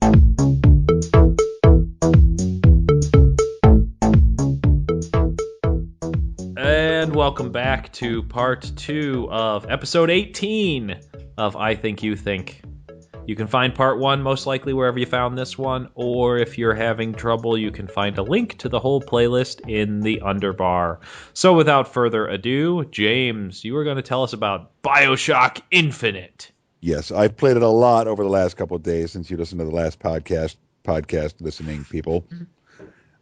And welcome back to part 2 of episode 18 of I Think You Think. You can find part 1 most likely wherever you found this one, or if you're having trouble, you can find a link to the whole playlist in the underbar. So without further ado, James, you were going to tell us about Bioshock Infinite. Yes, I've played it a lot over the last couple of days since you listened to the last podcast listening people.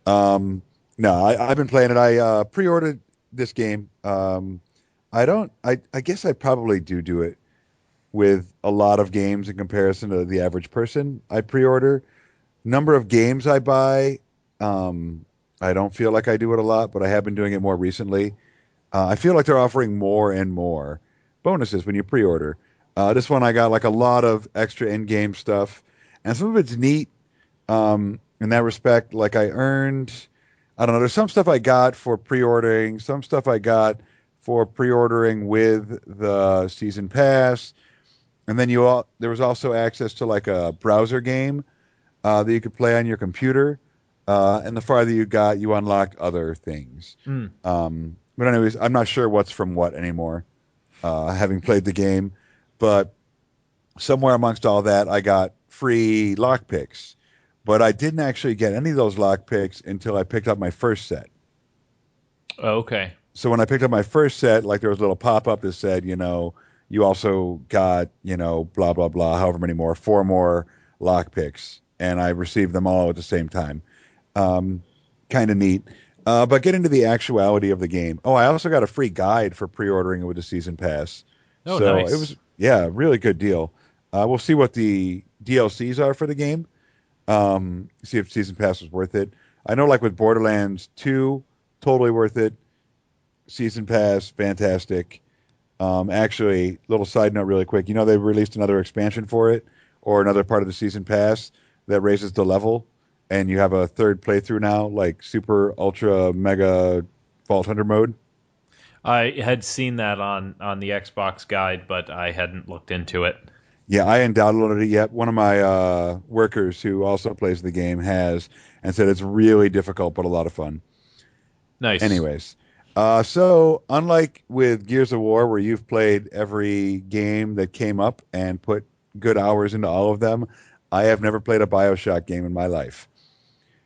No, I've been playing it. I pre-ordered this game. I guess I probably do it with a lot of games in comparison to the average person. I pre-order. Number of games I buy, I don't feel like I do it a lot, but I have been doing it more recently. I feel like they're offering more and more bonuses when you pre-order. This one I got like a lot of extra in-game stuff, and some of it's neat in that respect. Like I don't know, there's some stuff I got for pre-ordering, some stuff I got for pre-ordering with the season pass, and then there was also access to like a browser game that you could play on your computer, and the farther you got, you unlocked other things. But anyways, I'm not sure what's from what anymore, having played the game. But somewhere amongst all that, I got free lockpicks. But I didn't actually get any of those lockpicks until I picked up my first set. Okay. So when I picked up my first set, like there was a little pop-up that said, you also got, blah, blah, blah, however many more, 4 more lockpicks. And I received them all at the same time. Kind of neat. But get into the actuality of the game. Oh, I also got a free guide for pre-ordering it with the season pass. Oh, So nice. it was, yeah, really good deal. We'll see what the DLCs are for the game. See if season pass was worth it. I know, like with Borderlands 2, totally worth it. Season pass, fantastic. Actually, little side note, really quick. They released another expansion for it, or another part of the season pass that raises the level, and you have a third playthrough now, like super, ultra, mega Vault Hunter mode. I had seen that on the Xbox guide, but I hadn't looked into it. Yeah, I hadn't downloaded it yet. One of my workers who also plays the game has, and said it's really difficult but a lot of fun. Nice. Anyways, so unlike with Gears of War, where you've played every game that came up and put good hours into all of them, I have never played a Bioshock game in my life.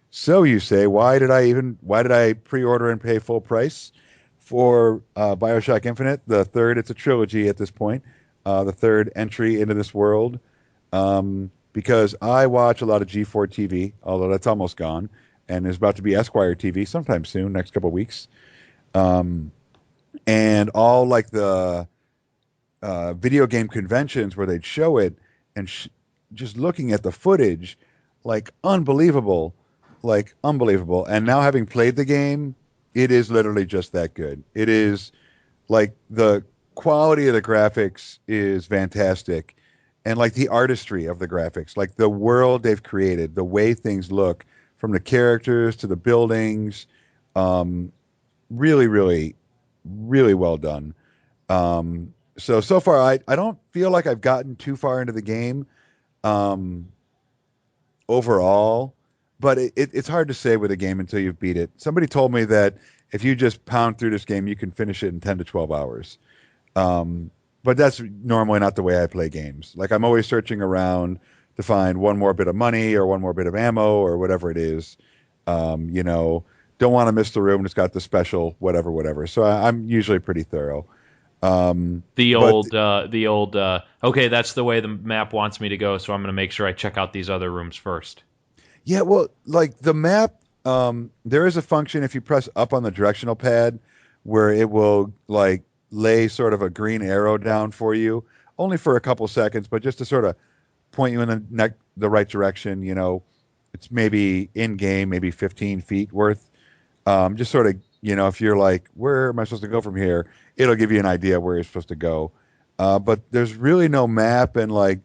So you say, why did I pre-order and pay full price for Bioshock Infinite? The third, it's a trilogy at this point. The third entry into this world, because I watch a lot of G4 TV, although that's almost gone, and there's about to be Esquire TV sometime soon, next couple of weeks, and all like the video game conventions where they'd show it, and just looking at the footage, like unbelievable. And now having played the game, it is literally just that good. It is like the quality of the graphics is fantastic, and like the artistry of the graphics, like the world they've created, the way things look, from the characters to the buildings, really, really, really well done. So far, I don't feel like I've gotten too far into the game overall, but it's hard to say with a game until you've beat it. Somebody told me that if you just pound through this game, you can finish it in 10 to 12 hours. But that's normally not the way I play games. Like I'm always searching around to find one more bit of money or one more bit of ammo or whatever it is. Don't want to miss the room that's got the special whatever. So I'm usually pretty thorough. The old, okay, that's the way the map wants me to go, so I'm going to make sure I check out these other rooms first. Yeah, well, like the map, there is a function if you press up on the directional pad where it will like lay sort of a green arrow down for you, only for a couple seconds, but just to sort of point you in the right direction. It's maybe in game, maybe 15 feet worth. Just sort of, if you're like, where am I supposed to go from here? It'll give you an idea where you're supposed to go. But there's really no map and like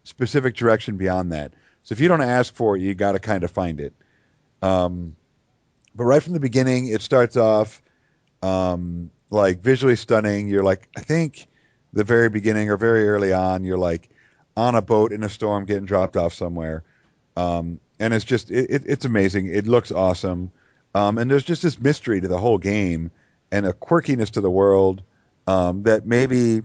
specific direction beyond that. So if you don't ask for it, you got to kind of find it. But right from the beginning, it starts off like visually stunning. You're like, I think the very beginning or very early on, you're like on a boat in a storm getting dropped off somewhere. And it's just it's amazing. It looks awesome, and there's just this mystery to the whole game and a quirkiness to the world that maybe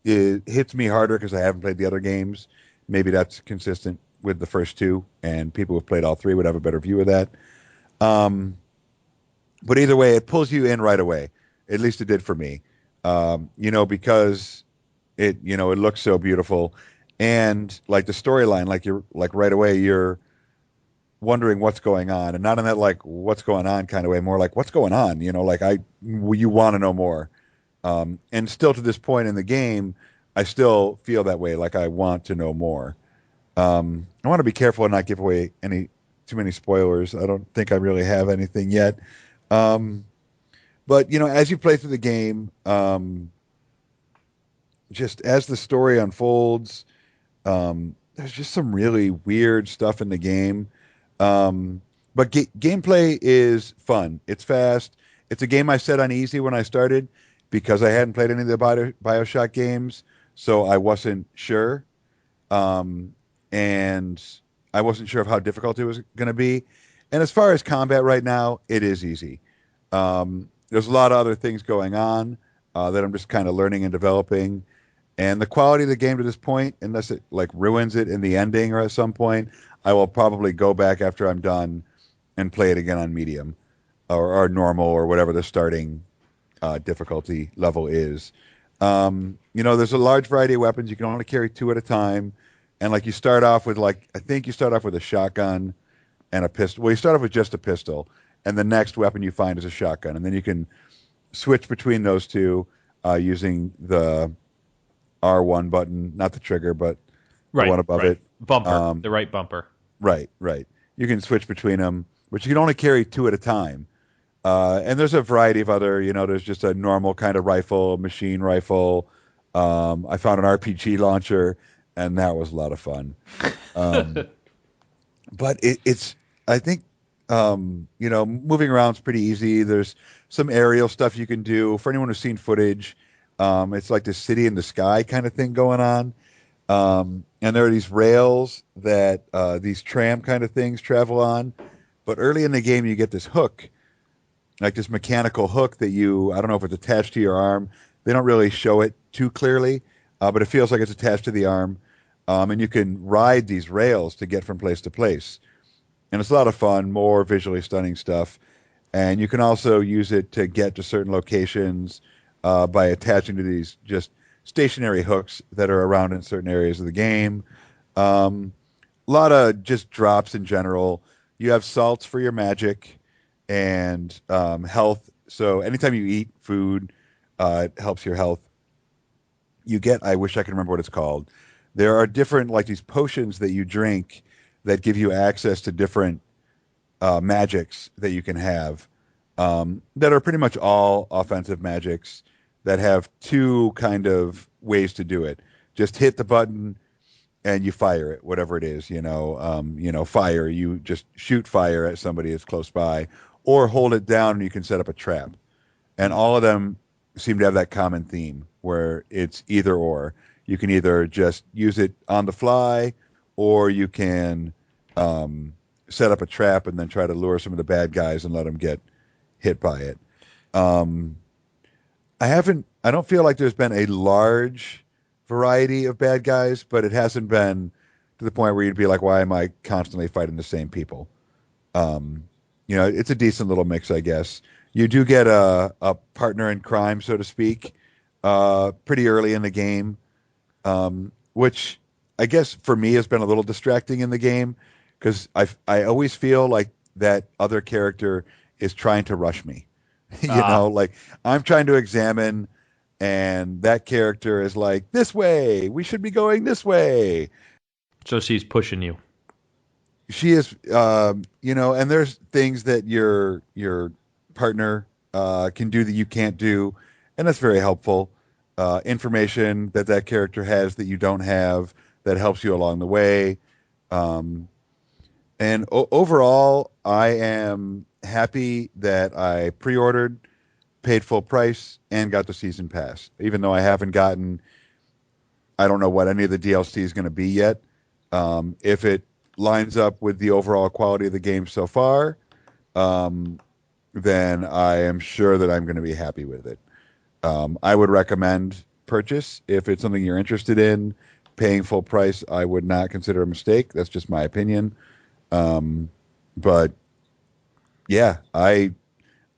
it hits me harder because I haven't played the other games. Maybe that's consistent with the first two, and people who've played all three would have a better view of that. Um, but either way, it pulls you in right away. At least it did for me. Because it looks so beautiful, and like the storyline, like you're like right away you're wondering what's going on, and not in that like what's going on kind of way, more like what's going on. Like you want to know more. And still to this point in the game, I still feel that way. Like I want to know more. I want to be careful and not give away too many spoilers. I don't think I really have anything yet. Um, but as you play through the game, just as the story unfolds, there's just some really weird stuff in the game. But gameplay is fun. It's fast. It's a game I set on easy when I started because I hadn't played any of the Bioshock games, so I wasn't sure. And I wasn't sure of how difficult it was going to be. And as far as combat right now, it is easy. There's a lot of other things going on that I'm just kind of learning and developing. And the quality of the game to this point, unless it like ruins it in the ending or at some point, I will probably go back after I'm done and play it again on medium or normal or whatever the starting difficulty level is. There's a large variety of weapons. You can only carry two at a time. And like you start off with I think you start off with a shotgun and a pistol. Well, you start off with just a pistol, and the next weapon you find is a shotgun. And then you can switch between those two using the R1 button, not the trigger, but the one above it. Bumper, the right bumper. Right. You can switch between them, but you can only carry two at a time. And there's a variety of other, there's just a normal kind of rifle, machine rifle. I found an RPG launcher, and that was a lot of fun. But I think, moving around is pretty easy. There's some aerial stuff you can do. For anyone who's seen footage, it's like the city in the sky kind of thing going on. And there are these rails that these tram kind of things travel on. But early in the game, you get this hook, like this mechanical hook that I don't know if it's attached to your arm. They don't really show it too clearly, but it feels like it's attached to the arm. And you can ride these rails to get from place to place. And it's a lot of fun, more visually stunning stuff. And you can also use it to get to certain locations by attaching to these just stationary hooks that are around in certain areas of the game. A lot of just drops in general. You have salts for your magic and health. So anytime you eat food, it helps your health. I wish I could remember what it's called. There are different, like these potions that you drink that give you access to different magics that you can have that are pretty much all offensive magics that have two kind of ways to do it. Just hit the button and you fire it, whatever it is, fire, you just shoot fire at somebody that's close by, or hold it down and you can set up a trap. And all of them seem to have that common theme where it's either or. You can either just use it on the fly, or you can set up a trap and then try to lure some of the bad guys and let them get hit by it. I don't feel like there's been a large variety of bad guys, but it hasn't been to the point where you'd be like, why am I constantly fighting the same people? It's a decent little mix, I guess. You do get a partner in crime, so to speak, pretty early in the game, which I guess for me has been a little distracting in the game because I always feel like that other character is trying to rush me. Like I'm trying to examine, and that character is like, this way, we should be going this way. So she's pushing you. She is, and there's things that your partner can do that you can't do, and that's very helpful. Information that character has that you don't have that helps you along the way. And overall, I am happy that I pre-ordered, paid full price, and got the season pass. Even though I haven't gotten, I don't know what any of the DLC is going to be yet. If it lines up with the overall quality of the game so far, um, then I am sure that I'm going to be happy with it. I would recommend purchase if it's something you're interested in. Paying full price, I would not consider a mistake. That's just my opinion. Um, but yeah, I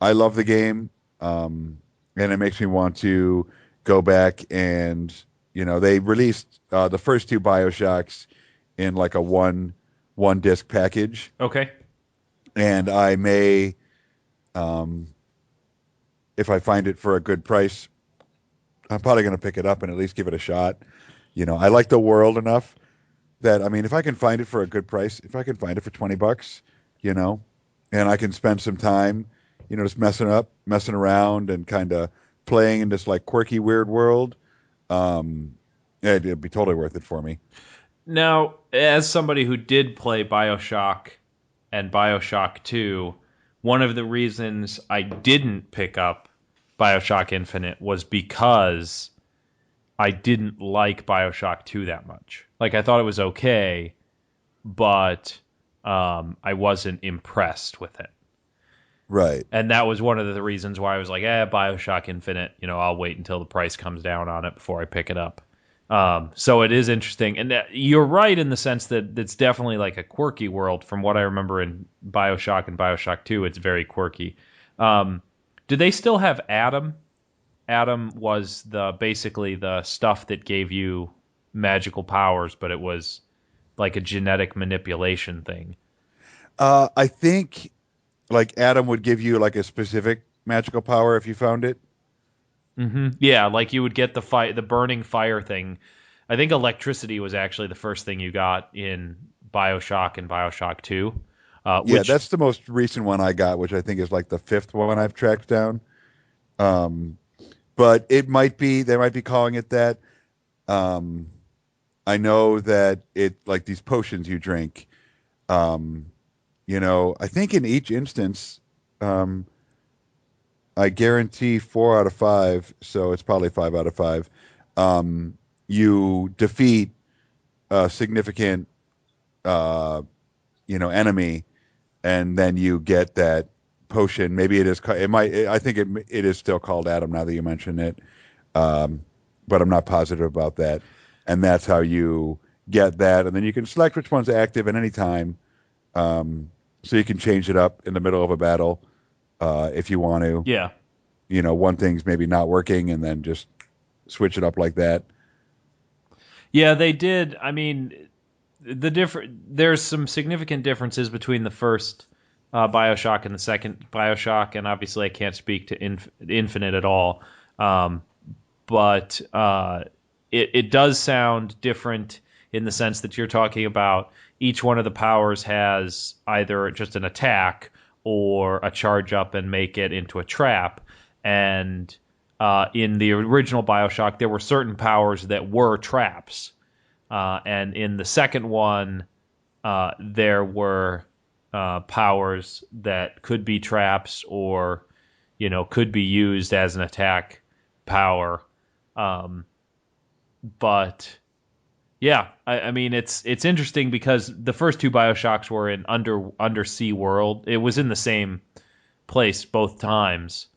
love the game, and it makes me want to go back and they released the first two Bioshocks in like a one disc package, Okay. and I may, um, if I find it for a good price, I'm probably going to pick it up and at least give it a shot. I like the world enough that I mean, if I can find it for a good price, if I can find it for $20, you know, and I can spend some time, just messing around, and kind of playing in this like quirky, weird world, um, it'd be totally worth it for me. Now, as somebody who did play Bioshock and Bioshock 2, one of the reasons I didn't pick up Bioshock Infinite was because I didn't like Bioshock 2 that much. Like, I thought it was okay, but I wasn't impressed with it. Right. And that was one of the reasons why I was like, Bioshock Infinite, I'll wait until the price comes down on it before I pick it up. So it is interesting. And you're right in the sense that it's definitely like a quirky world. From what I remember in Bioshock and Bioshock 2, it's very quirky. Do they still have Adam? Adam was basically the stuff that gave you magical powers, but it was like a genetic manipulation thing. I think like Adam would give you like a specific magical power if you found it. Yeah, like you would get the burning fire thing. I think electricity was actually the first thing you got in Bioshock and Bioshock 2, Yeah, which that's the most recent one I got, which I think is like the fifth one I've tracked down. Um, but it might be they might be calling it that. Um, I know that it like these potions you drink. Um, I think in each instance, um, I guarantee 4 out of 5, so it's probably 5 out of 5. You defeat a significant, uh, enemy, and then you get that potion. Maybe it is. It might. I think it is still called Adam now that you mention it. Um, but I'm not positive about that. And that's how you get that, and then you can select which one's active at any time. Um, so you can change it up in the middle of a battle if you want to. yeah. One thing's maybe not working, and then just switch it up like that. Yeah, they did. I mean, there's some significant differences between the first Bioshock and the second Bioshock, and obviously I can't speak to Infinite at all. Um, but it does sound different in the sense that you're talking about each one of the powers has either just an attack or a charge up and make it into a trap. And in the original Bioshock, there were certain powers that were traps. And in the second one, there were powers that could be traps or, could be used as an attack power. Um, but yeah, I mean it's interesting because the first two Bioshocks were in undersea world. It was in the same place both times,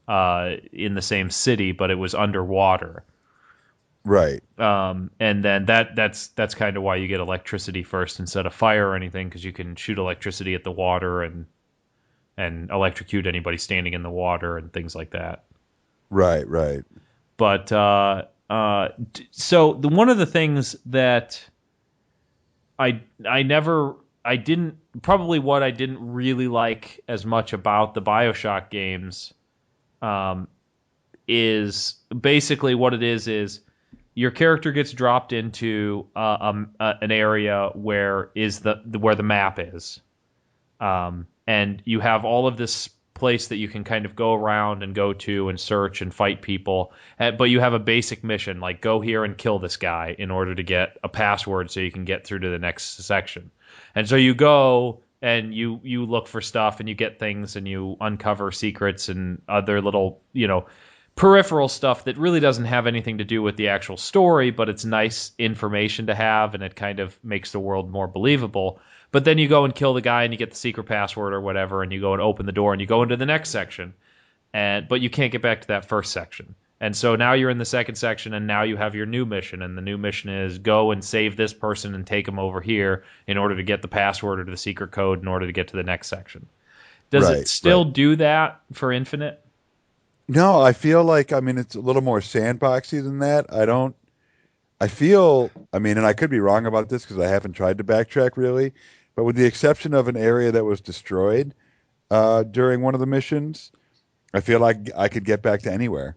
in the same city, but it was underwater. Right. And then that's kind of why you get electricity first instead of fire or anything, because you can shoot electricity at the water and electrocute anybody standing in the water and things like that. Right. Right. But so one of the things that I didn't probably what I didn't really like as much about the BioShock games, um, is basically what it is your character gets dropped into an area where where the map is, and you have all of this place that you can kind of go around and go to and search and fight people. But you have a basic mission like go here and kill this guy in order to get a password so you can get through to the next section. And so you go and you look for stuff and you get things and you uncover secrets and other little peripheral stuff that really doesn't have anything to do with the actual story, but it's nice information to have, and it kind of makes the world more believable. But then you go and kill the guy, and you get the secret password or whatever, and you go and open the door, and you go into the next section, but you can't get back to that first section. And so now you're in the second section, and now you have your new mission, and the new mission is go and save this person and take them over here in order to get the password or the secret code in order to get to the next section. Does it still do that for Infinite? No, I feel like, I mean, it's a little more sandboxy than that. I feel, I mean, and I could be wrong about this because I haven't tried to backtrack really, but with the exception of an area that was destroyed during one of the missions, I feel like I could get back to anywhere.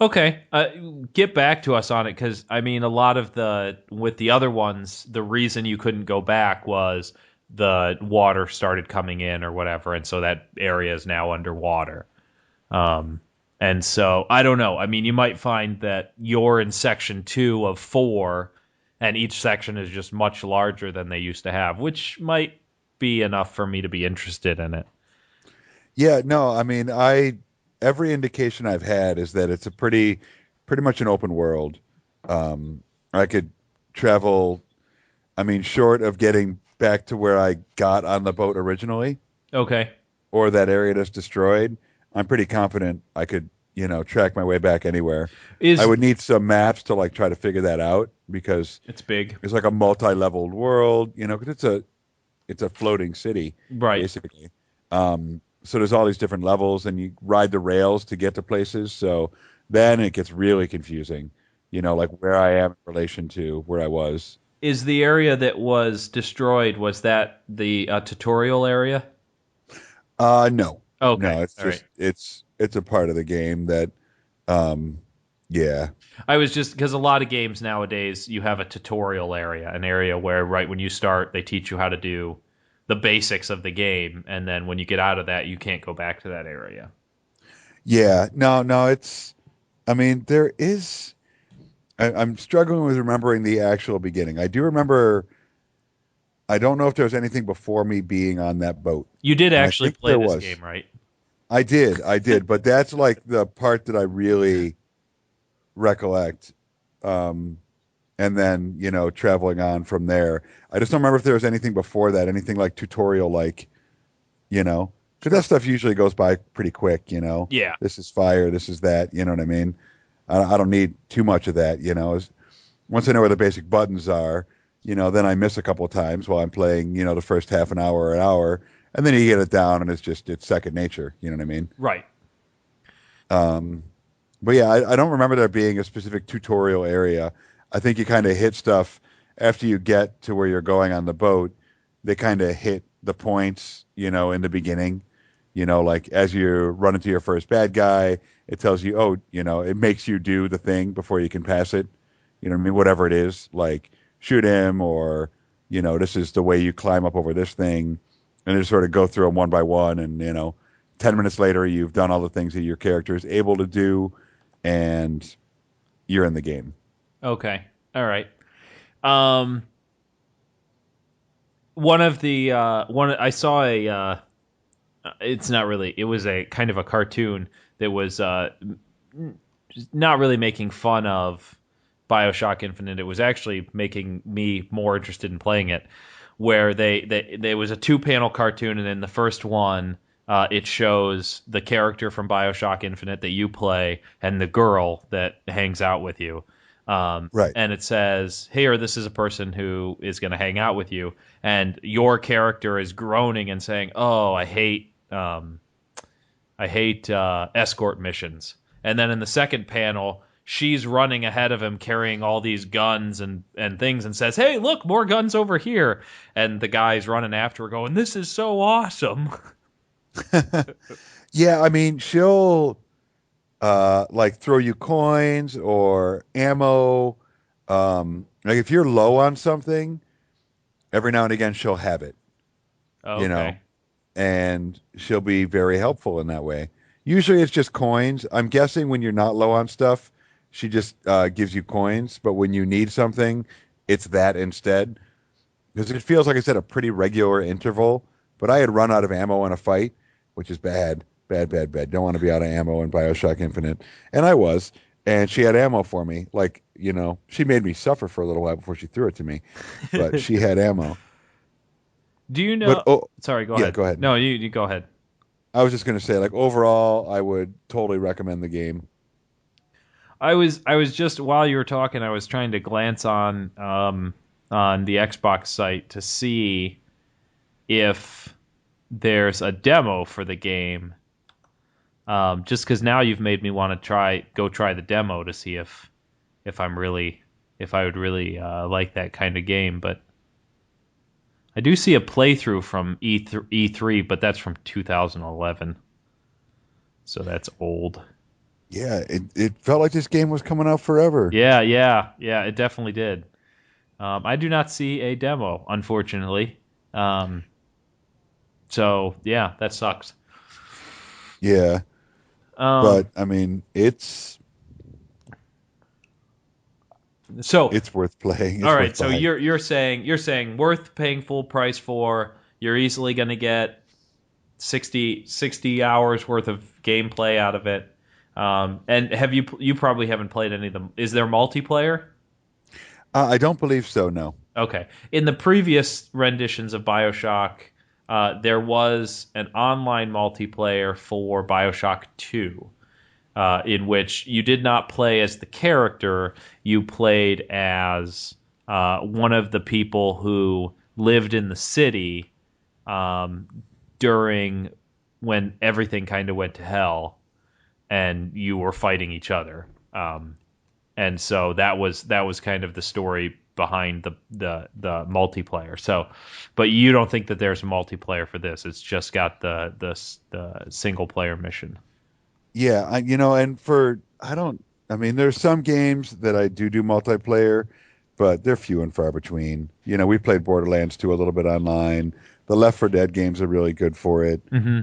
Okay, get back to us on it, because I mean, a lot of with the other ones, the reason you couldn't go back was the water started coming in or whatever, and so that area is now underwater. And so I don't know. I mean, you might find that you're in section 2 of 4, and each section is just much larger than they used to have, which might be enough for me to be interested in it. Yeah, no, I mean, every indication I've had is that it's a pretty much an open world. I could travel, I mean, short of getting back to where I got on the boat originally. Okay. Or that area that's destroyed. I'm pretty confident I could, track my way back anywhere. I would need some maps to like try to figure that out because it's big. It's like a multi-leveled world, because it's a floating city, basically. So there's all these different levels, and you ride the rails to get to places. So then it gets really confusing, like where I am in relation to where I was. Is the area that was destroyed, was that the tutorial area? No. Okay. No, it's just it's a part of the game that yeah. I was just, because a lot of games nowadays you have a tutorial area, an area where right when you start they teach you how to do the basics of the game, and then when you get out of that you can't go back to that area. Yeah. No, I mean, there is I'm struggling with remembering the actual beginning. I do remember, I don't know if there was anything before me being on that boat. You did actually play this game, right? I did, but that's like the part that I really recollect. And then, traveling on from there. I just don't remember if there was anything before that, anything like tutorial, like, because that stuff usually goes by pretty quick, Yeah. This is fire, this is that, you know what I mean? I don't need too much of that, Once I know where the basic buttons are, then I miss a couple of times while I'm playing, the first half an hour or an hour, and then you get it down and it's second nature, you know what I mean? Right. But yeah, I don't remember there being a specific tutorial area. I think you kind of hit stuff after you get to where you're going on the boat. They kind of hit the points, in the beginning, like as you run into your first bad guy, it tells you, oh, it makes you do the thing before you can pass it. You know what I mean? Whatever it is, like shoot him, or, this is the way you climb up over this thing, and just sort of go through them one by one. And, 10 minutes later, you've done all the things that your character is able to do, and you're in the game. Okay. All right. One of the I saw it's not really, it was a kind of a cartoon that was not really making fun of Bioshock Infinite. It was actually making me more interested in playing it, where there was a 2-panel cartoon, and in the first one it shows the character from Bioshock Infinite that you play and the girl that hangs out with you. Right. And it says, here, this is a person who is going to hang out with you. And your character is groaning and saying, oh, I hate escort missions. And then in the second panel, she's running ahead of him carrying all these guns and things and says, hey, look, more guns over here. And the guy's running after her going, this is so awesome. Yeah, I mean, she'll like throw you coins or ammo. Like if you're low on something, every now and again she'll have it. Okay. And she'll be very helpful in that way. Usually it's just coins. I'm guessing when you're not low on stuff, she just gives you coins, but when you need something, it's that instead. Because it feels like it's at a pretty regular interval. But I had run out of ammo in a fight, which is bad Bad. Don't want to be out of ammo in Bioshock Infinite. And I was. And she had ammo for me. Like, she made me suffer for a little while before she threw it to me. But she had ammo. Do you But, know? oh, Sorry, go yeah, ahead. go ahead. No, you go ahead. I was just going to say, like, overall, I would totally recommend the game. I was just while you were talking, I was trying to glance on the Xbox site to see if there's a demo for the game. Just because now you've made me want to go try the demo to see if I would really like that kind of game. But I do see a playthrough from E3, but that's from 2011, so that's old. Yeah, it felt like this game was coming out forever. Yeah, it definitely did. I do not see a demo, unfortunately. Um, so yeah, that sucks. Yeah, Um, but I mean, it's so it's worth playing. all It's right, worth so buying. you're saying worth paying full price for. You're easily going to get 60 hours worth of gameplay out of it. And you probably haven't played any of them. Is there multiplayer? I don't believe so. No. Okay. In the previous renditions of Bioshock, there was an online multiplayer for Bioshock 2, in which you did not play as the character, you played as one of the people who lived in the city um, during when everything kind of went to hell, and you were fighting each other. And so that was kind of the story behind the multiplayer. So, but you don't think that there's a multiplayer for this? It's just got the single player mission. Yeah, and I don't. I mean, there's some games that I do multiplayer, but they're few and far between. We played Borderlands 2 a little bit online. The Left 4 Dead games are really good for it. Hmm.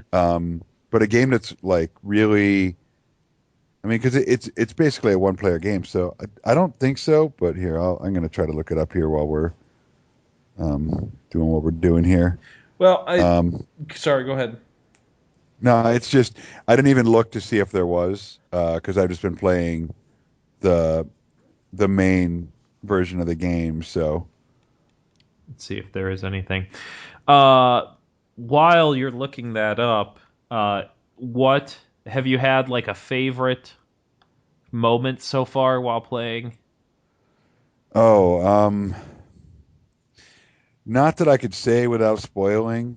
But a game that's like really, I mean, because it's basically a one-player game, so I don't think so. But here, I'm going to try to look it up here while we're doing what we're doing here. Well, Um, sorry, go ahead. no, it's just I didn't even look to see if there was because I've just been playing the the main version of the game. So Let's see if there is anything. Uh, while you're looking that up, what have you had like a favorite moment so far while playing? oh, not that I could say without spoiling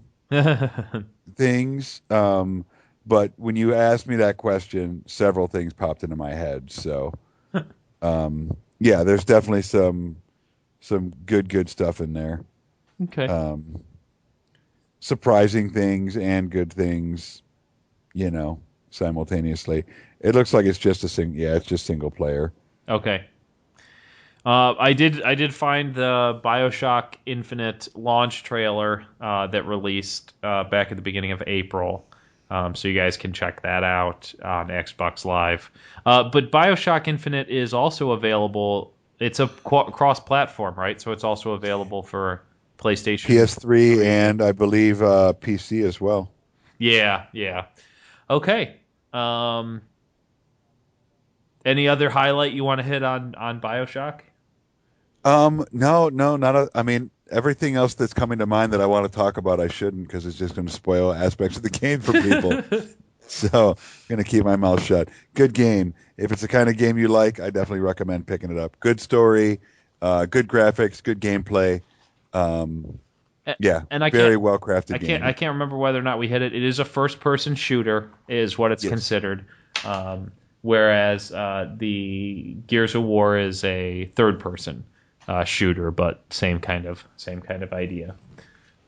things. But when you asked me that question, several things popped into my head. So yeah, there's definitely some good stuff in there. Okay. Um, surprising things and good things, simultaneously. It looks like it's just it's just single player. Okay. I did find the Bioshock Infinite launch trailer that released back at the beginning of April, so you guys can check that out on Xbox Live. But Bioshock Infinite is also available. It's a cross-platform, right? So it's also available for PlayStation PS3 3. and I believe PC as well. Yeah. Okay. Um, any other highlight you want to hit on Bioshock? No, not I mean, everything else that's coming to mind that I want to talk about, I shouldn't because it's just going to spoil aspects of the game for people. So I'm going to keep my mouth shut. Good game. If it's the kind of game you like, I definitely recommend picking it up. Good story, good graphics, good gameplay. Um, A- yeah, and I can't very well crafted I can't I game. can't remember whether or not we hit it. It is a first person shooter, is what it's Yes. considered. Whereas the Gears of War is a third person shooter, but same kind of idea.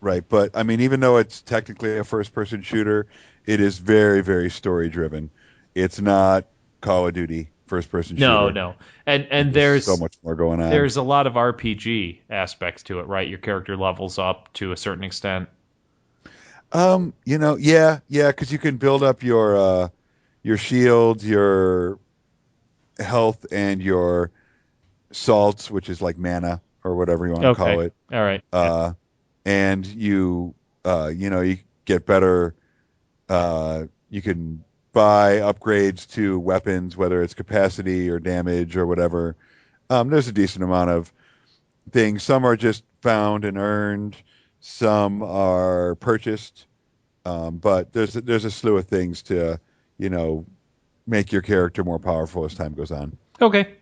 Right. But I mean, even though it's technically a first person shooter, it is very story driven. It's not Call of Duty first person No, shooter. no, and There's so there's much more going on. there's a lot of RPG aspects to it, right? Your character levels up to a certain extent. Yeah, because you can build up your shields, your health, and your salts, which is like mana or whatever you want to call Okay, it. all right. Yeah. And you get better. You can buy upgrades to weapons, whether it's capacity or damage or whatever. There's a decent amount of things. Some are just found and earned. Some are purchased. But there's a slew of things to, make your character more powerful as time goes on. Okay.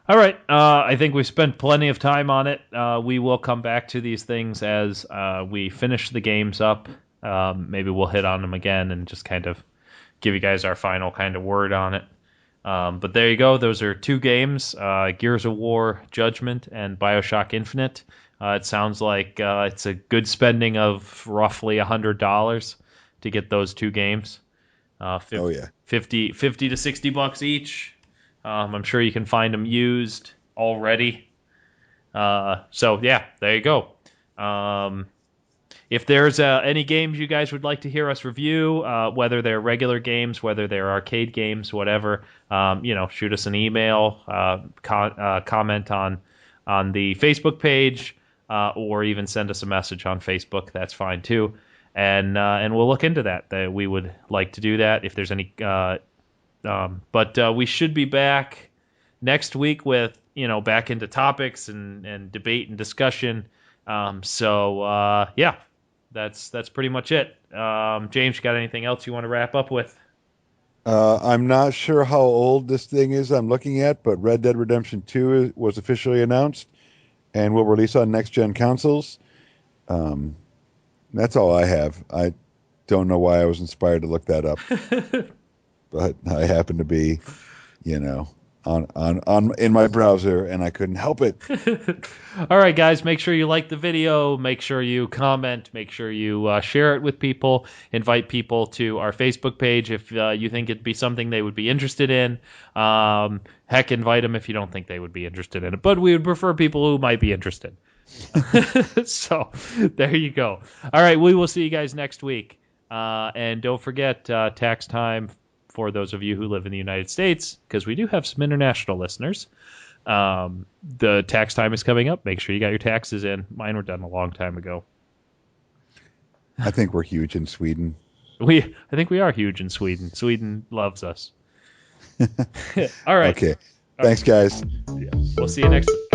All right. I think we've spent plenty of time on it. We will come back to these things as we finish the games up. Maybe we'll hit on them again and just kind of give you guys our final kind of word on it. But there you go. Those are 2 games, Gears of War Judgment and Bioshock Infinite. It sounds like it's a good spending of roughly $100 to get those 2 games. 50 to $60 each. I'm sure you can find them used already. So yeah, there you go. If there's any games you guys would like to hear us review, whether they're regular games, whether they're arcade games, whatever, shoot us an email, comment on the Facebook page, or even send us a message on Facebook. That's fine too, and we'll look into that. We would like to do that if there's any. But we should be back next week with back into topics and debate and discussion. Yeah. That's pretty much it. James, you got anything else you want to wrap up with? I'm not sure how old this thing is I'm looking at, but Red Dead Redemption 2 was officially announced and will release on next-gen consoles. That's all I have. I don't know why I was inspired to look that up, but I happen to be, on in my browser, and I couldn't help it. All right, guys, make sure you like the video, make sure you comment, make sure you share it with people, invite people to our Facebook page if you think it'd be something they would be interested in. Heck, invite them if you don't think they would be interested in it, but we would prefer people who might be interested. So there you go. All right, we will see you guys next week. And don't forget, tax time for those of you who live in the United States, because we do have some international listeners. The tax time is coming up. Make sure you got your taxes in. Mine were done a long time ago. I think we're huge in Sweden. I think we are huge in Sweden. Sweden loves us. All right. Okay. Thanks, guys. Yeah. We'll see you next time.